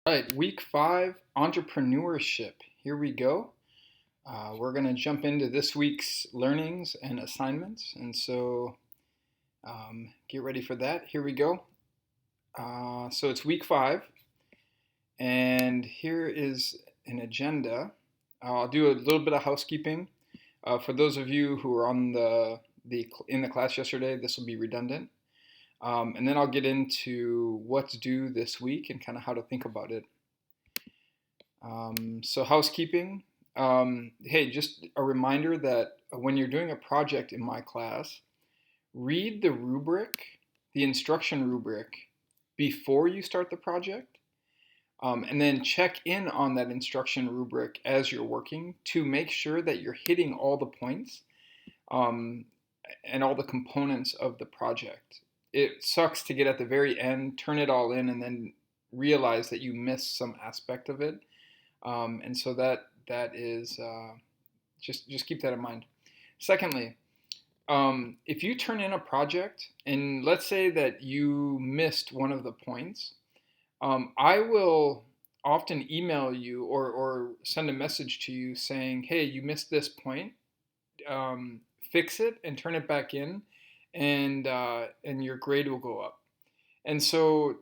Right, week 5, entrepreneurship. Here we go. We're going to jump into this week's learnings and assignments. And so get ready for that. Here we go. So it's week 5, and here is an agenda. I'll do a little bit of housekeeping. For those of you who were on in the class yesterday, this will be redundant. And then I'll get into what's due this week and kind of how to think about it. So housekeeping. Hey, just a reminder that when you're doing a project in my class, read the rubric, the instruction rubric, before you start the project, and then check in on that instruction rubric as you're working to make sure that you're hitting all the points um, and all the components of the project. It sucks to get at the very end, turn it all in, and then realize that you missed some aspect of it. And so that is just keep that in mind. Secondly, if you turn in a project and let's say that you missed one of the points, I will often email you or send a message to you saying, "Hey, you missed this point. Fix it and turn it back in, and your grade will go up." And so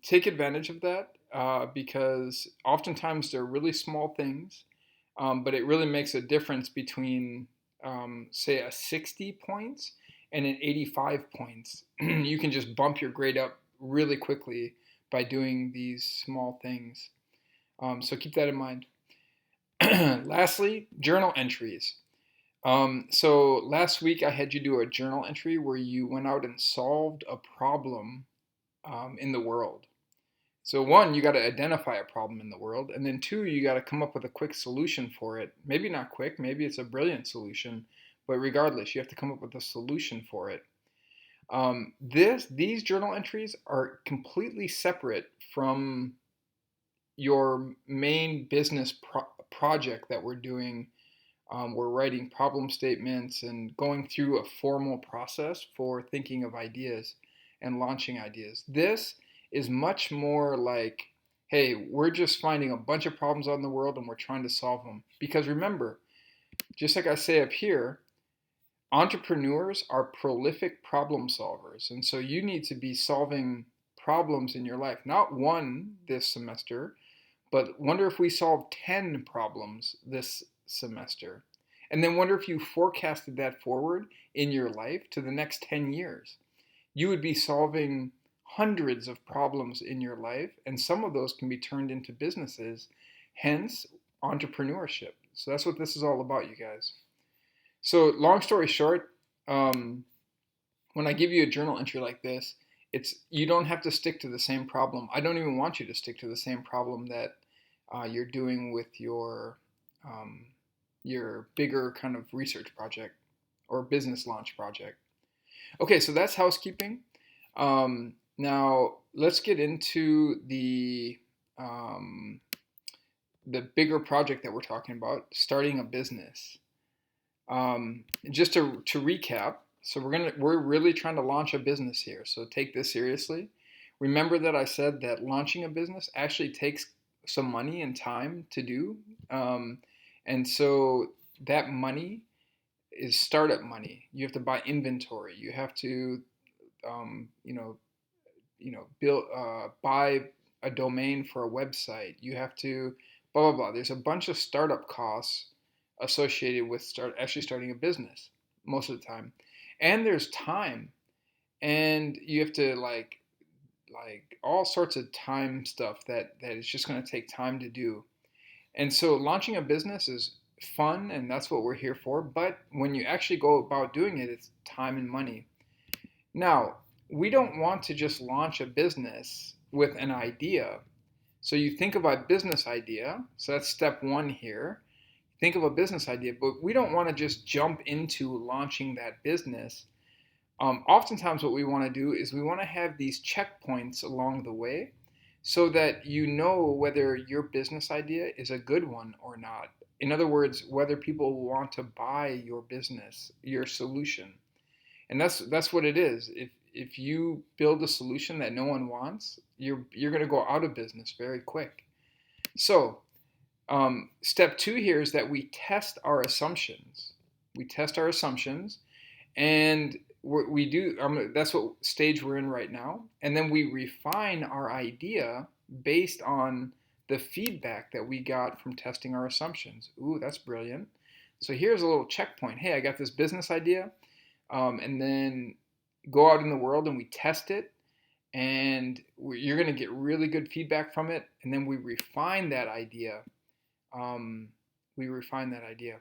take advantage of that because oftentimes they're really small things, but it really makes a difference between, say, a 60 points and an 85 points. You can just bump your grade up really quickly by doing these small things. So keep that in mind. Lastly, journal entries. So last week I had you do a journal entry where you went out and solved a problem in the world. So one, you got to identify a problem in the world, and then two, you got to come up with a quick solution for it. Maybe not quick, maybe it's a brilliant solution, but regardless, you have to come up with a solution for it. These journal entries are completely separate from your main business project that we're doing. We're writing problem statements and going through a formal process for thinking of ideas and launching ideas. This is much more like, hey, we're just finding a bunch of problems out in the world and we're trying to solve them. Because remember, just like I say up here, entrepreneurs are prolific problem solvers. And so you need to be solving problems in your life, not one this semester, but wonder if we solve 10 problems this semester. And then wonder if you forecasted that forward in your life to the next 10 years. You would be solving hundreds of problems in your life, and some of those can be turned into businesses, hence entrepreneurship. So that's what this is all about, you guys. So long story short, when I give you a journal entry like this, it's you don't have to stick to the same problem. I don't even want you to stick to the same problem that you're doing with your bigger kind of research project or business launch project. Okay, so that's housekeeping. Now let's get into the bigger project that we're talking about, starting a business. Just to recap, so we're really trying to launch a business here. So take this seriously. Remember that I said that launching a business actually takes some money and time to do, and so that money is startup money. You have to buy inventory. You have to, um, you know, build, buy a domain for a website. You have to, blah blah blah. There's a bunch of startup costs associated with actually starting a business most of the time, and there's time, and you have to like all sorts of time stuff that is just going to take time to do. And so launching a business is fun, and that's what we're here for. But when you actually go about doing it, it's time and money. Now, we don't want to just launch a business with an idea. So you think of a business idea. So that's step one here. Think of a business idea, but we don't want to just jump into launching that business. Oftentimes, what we want to do is we want to have these checkpoints along the way so that you know whether your business idea is a good one or not. In other words, whether people want to buy your business, your solution. And that's what it is. if you build a solution that no one wants, you're going to go out of business very quick. So step two here is that we test our assumptions. We test our assumptions, and we do. That's what stage we're in right now. And then we refine our idea based on the feedback that we got from testing our assumptions. Ooh, that's brilliant. So here's a little checkpoint. Hey, I got this business idea, and then go out in the world and we test it, and you're going to get really good feedback from it, and then we refine that idea. Um, we refine that idea.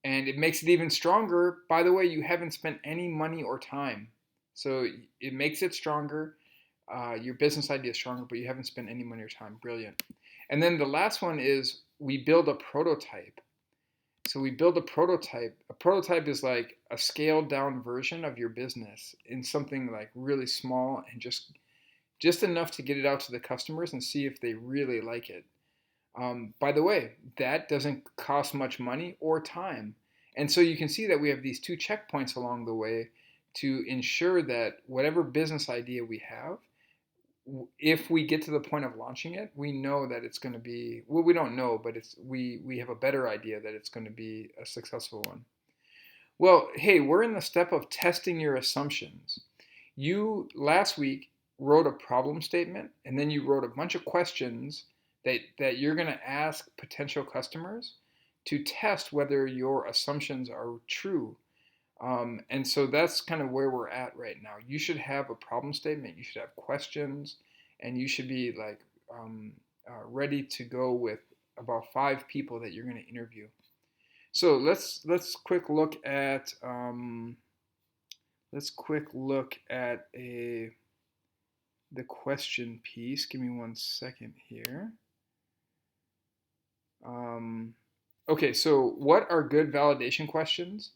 And it makes it even stronger. By the way, you haven't spent any money or time. So it makes it stronger. Your business idea is stronger, but you haven't spent any money or time. Brilliant. And then the last one is we build a prototype. So we build a prototype. A prototype is like a scaled down version of your business in something like really small and just enough to get it out to the customers and see if they really like it. By the way, that doesn't cost much money or time. And so you can see that we have these two checkpoints along the way to ensure that whatever business idea we have, if we get to the point of launching it, we know that it's going to be, well, we don't know, but we have a better idea that it's going to be a successful one. Well, hey, we're in the step of testing your assumptions. You last week wrote a problem statement, and then you wrote a bunch of questions that you're going to ask potential customers to test whether your assumptions are true. And so that's kind of where we're at right now. You should have a problem statement, you should have questions, and you should be like ready to go with about 5 people that you're going to interview. So let's quick look at the question piece. Give me 1 second here. Okay, so what are good validation questions?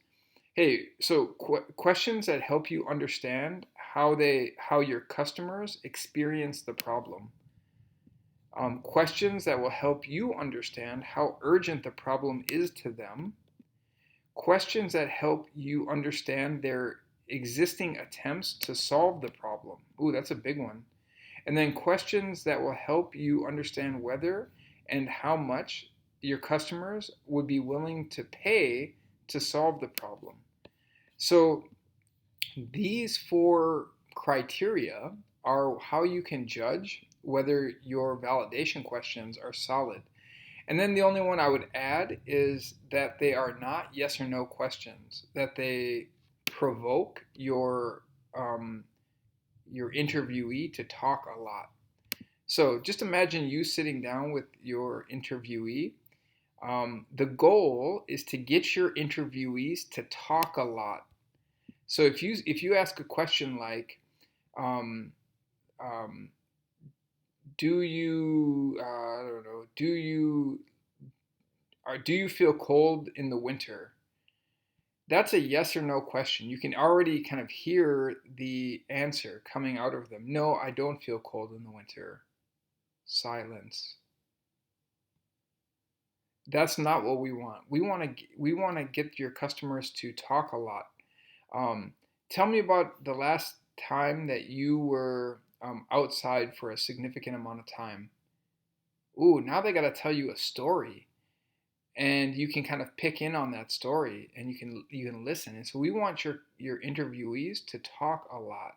Hey, so questions that help you understand how your customers experience the problem. Questions that will help you understand how urgent the problem is to them. Questions that help you understand their existing attempts to solve the problem. Ooh, that's a big one. And then questions that will help you understand whether and how much your customers would be willing to pay to solve the problem. So these 4 criteria are how you can judge whether your validation questions are solid. And then the only one I would add is that they are not yes or no questions, that they provoke your interviewee to talk a lot. So just imagine you sitting down with your interviewee. The goal is to get your interviewees to talk a lot. So if you ask a question like, do you I don't know, do you feel cold in the winter? That's a yes or no question. You can already kind of hear the answer coming out of them. No, I don't feel cold in the winter. Silence. That's not what we want. We want to get your customers to talk a lot. Tell me about the last time that you were outside for a significant amount of time. Ooh, now they got to tell you a story, and you can kind of pick in on that story, and you can listen. And so we want your interviewees to talk a lot.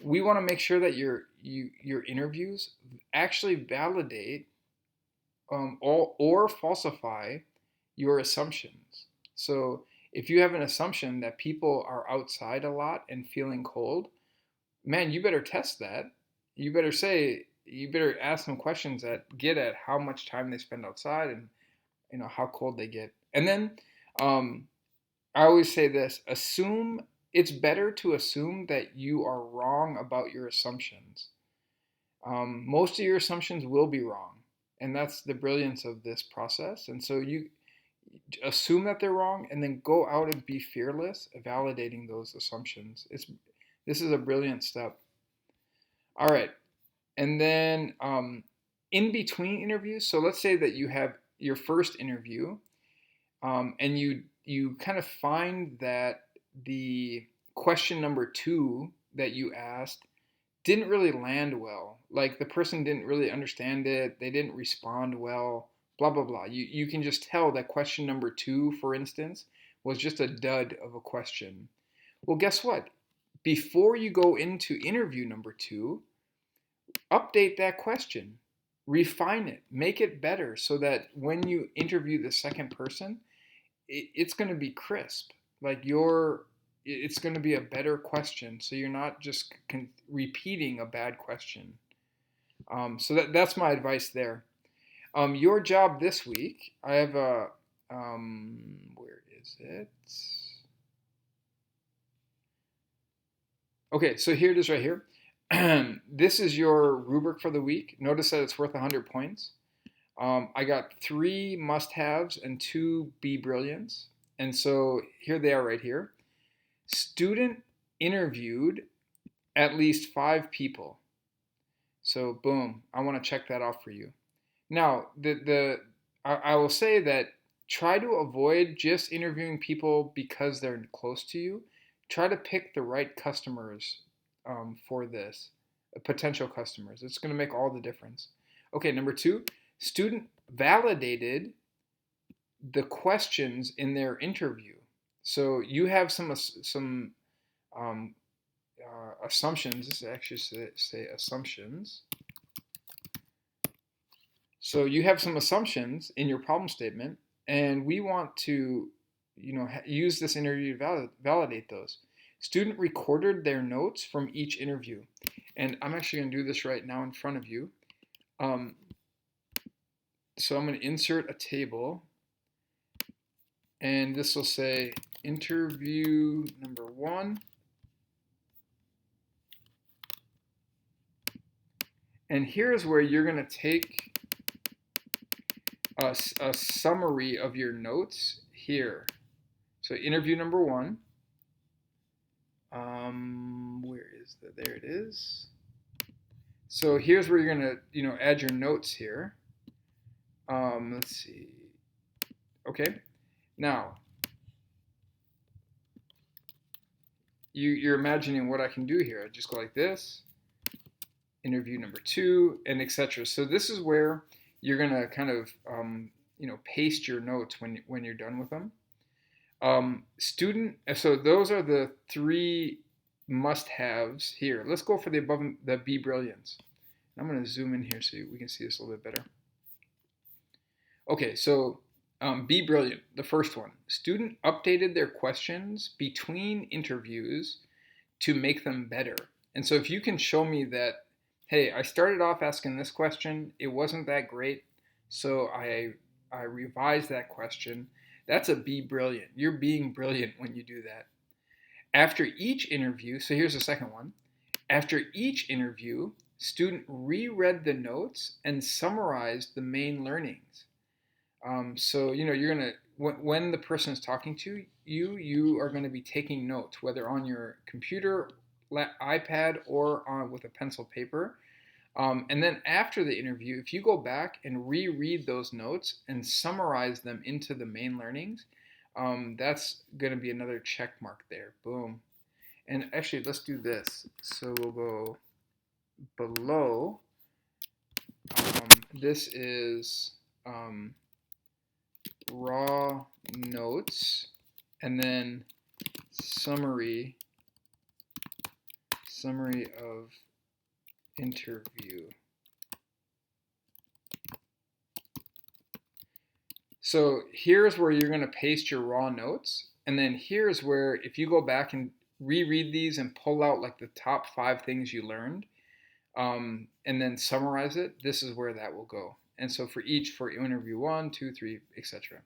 We want to make sure that your interviews actually validate or falsify your assumptions. So if you have an assumption that people are outside a lot and feeling cold, man, you better test that. You better ask them questions that get at how much time they spend outside and how cold they get. And then I always say this: it's better to assume that you are wrong about your assumptions. Most of your assumptions will be wrong, and that's the brilliance of this process. And so you assume that they're wrong, and then go out and be fearless, validating those assumptions. This is a brilliant step. All right, and then in between interviews. So let's say that you have your first interview, and you kind of find that the question number 2 that you asked didn't really land well. Like the person didn't really understand it, they didn't respond well, blah blah blah. You can just tell that question number 2, for instance, was just a dud of a question. Well, guess what? Before you go into interview number 2, update that question, refine it, make it better so that when you interview the second person, it's going to be crisp. Like it's going to be a better question, so you're not just repeating a bad question. So that's my advice there. Your job this week, I have a where is it? Okay, so here it is right here. This is your rubric for the week. Notice that it's worth 100 points. I got 3 must-haves and 2 be brilliants. And so here they are right here. Student interviewed at least 5 people. So boom, I want to check that off for you. Now, I will say that try to avoid just interviewing people because they're close to you. Try to pick the right customers for this, potential customers. It's going to make all the difference. Okay, number 2, student validated the questions in their interview. So you have some assumptions. This actually say assumptions. So you have some assumptions in your problem statement, and we want to, use this interview to validate those. Student recorded their notes from each interview, and I'm actually going to do this right now in front of you. So I'm going to insert a table, and this will say interview number 1. And here's where you're going to take a summary of your notes here. So interview number 1. Where is that? There it is. So here's where you're going to, add your notes here. Let's see. Okay. Now, you're imagining what I can do here. I just go like this. Interview number 2, and etc. So this is where you're gonna kind of paste your notes when you're done with them. So those are the 3 must-haves here. Let's go for the be brilliance. I'm gonna zoom in here so we can see this a little bit better. Okay, so be brilliant. The first one, student updated their questions between interviews to make them better. And so if you can show me that, hey, I started off asking this question, it wasn't that great, so I revised that question. That's a be brilliant. You're being brilliant when you do that. After each interview, so here's the second one. After each interview, student reread the notes and summarized the main learnings. So you're gonna when the person is talking to you, you are going to be taking notes, whether on your computer, iPad, or with a pencil paper. And then after the interview, if you go back and reread those notes and summarize them into the main learnings, that's going to be another check mark there. Boom. And actually, let's do this. So we'll go below. This is raw notes, and then summary of interview. So here's where you're going to paste your raw notes, and then here's where if you go back and reread these and pull out like the top 5 things you learned, and then summarize it, this is where that will go. And so for interview 1, 2, 3, etc.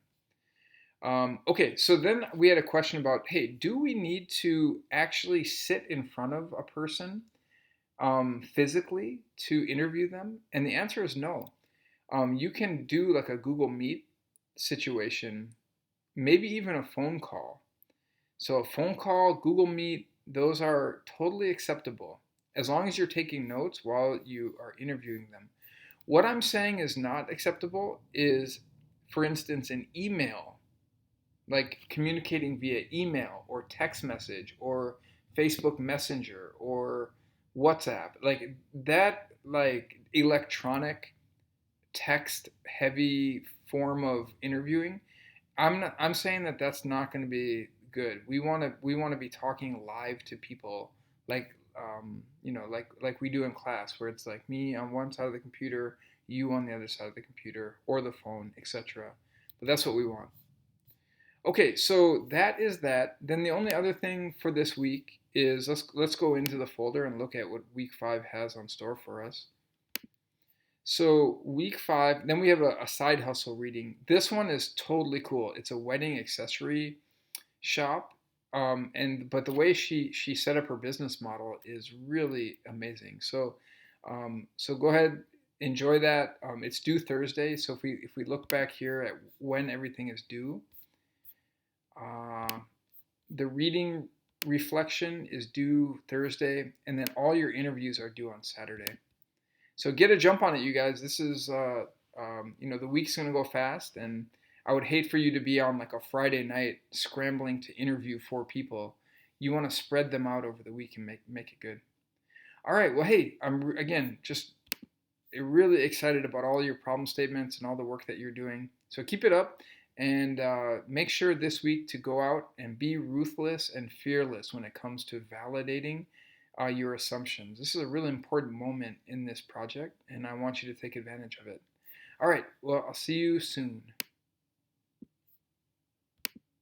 Okay, so then we had a question about, hey, do we need to actually sit in front of a person physically to interview them? And the answer is no. You can do like a Google Meet situation, maybe even a phone call. So a phone call, Google Meet, those are totally acceptable as long as you're taking notes while you are interviewing them. What I'm saying is not acceptable is, for instance, an email, like communicating via email or text message or Facebook Messenger or WhatsApp, like that, like electronic text heavy form of interviewing. I'm saying that that's not going to be good. We want to be talking live to people, like like we do in class, where it's like me on one side of the computer, you on the other side of the computer or the phone, etc. But that's what we want. Okay, so that is that. Then the only other thing for this week is let's go into the folder and look at what week 5 has on store for us. So week 5, then we have a side hustle reading. This one is totally cool. It's a wedding accessory shop, and but the way she set up her business model is really amazing. So go ahead, enjoy that. It's due Thursday. So if we look back here at when everything is due, uh, the reading reflection is due Thursday, and then all your interviews are due on Saturday. So get a jump on it, you guys. This is, the week's gonna go fast, and I would hate for you to be on like a Friday night scrambling to interview 4 people. You want to spread them out over the week and make it good. All right. Well, hey, I'm again just really excited about all your problem statements and all the work that you're doing. So keep it up, and make sure this week to go out and be ruthless and fearless when it comes to validating your assumptions. This is a really important moment in this project, and I want you to take advantage of it. All right, well, I'll see you soon.